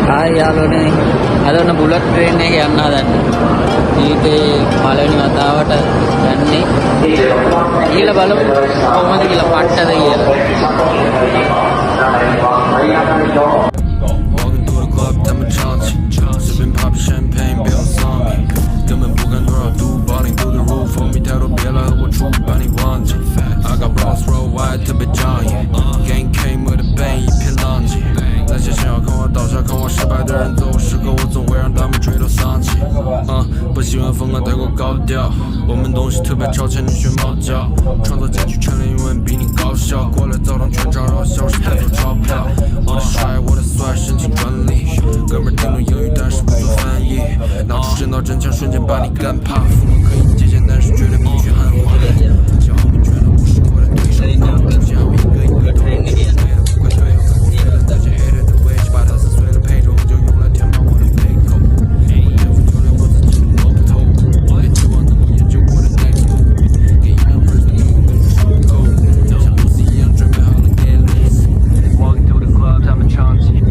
යාළුවනේ අද ඔන්න බුලට් ට්‍රේන් එකේ යන්න හදන්නේ. ජීවිතේ පළවෙනි වතාවට යන්නේ. ඊළ බලමු කොහොමද කියලා පට්ටද කියලා. Walking through the club, 他们唱起 sipping pop champagne，不要丧你，根本不敢多少度，balling through the roof，后面太多别来和我处，把你忘记。I got bros roll wide，特别仗义，Gang came with a bang，一片浪迹。那些想要看我倒下、看我失败的人，最后时刻我总会让他们垂头丧气。不喜欢风格太过高调，我们东西特别超前，你学猫叫，创造兼具全连英文比你高效，过来澡堂全场让我消失带走钞票。我的帅，我的帅，申请专利，哥们儿听懂英语但是不做翻译，拿出真刀真枪瞬间把你干趴，父母可以借鉴，但是绝对不许喊话。小后面全都不是我的对手，只要我一个一个都是对的，不快退后，我飞了那些 hater 的位置，把它撕碎了配着红酒用来填满我的胃口。我天赋就连我自己都摸不透，我也期望能够研究我的 next move， 给一辆 first 能够跟着收购，像公司一样准备好了 get loose。Walking through the club， 他们唱起。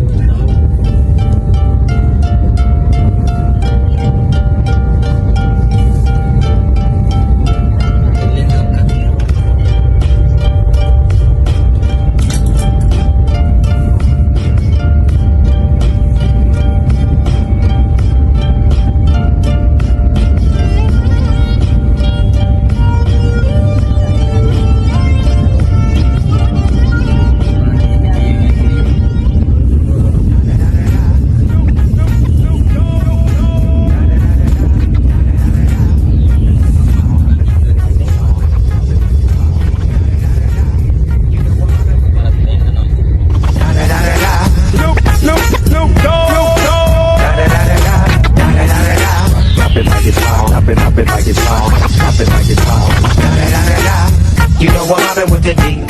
You know I'm mobbing with the D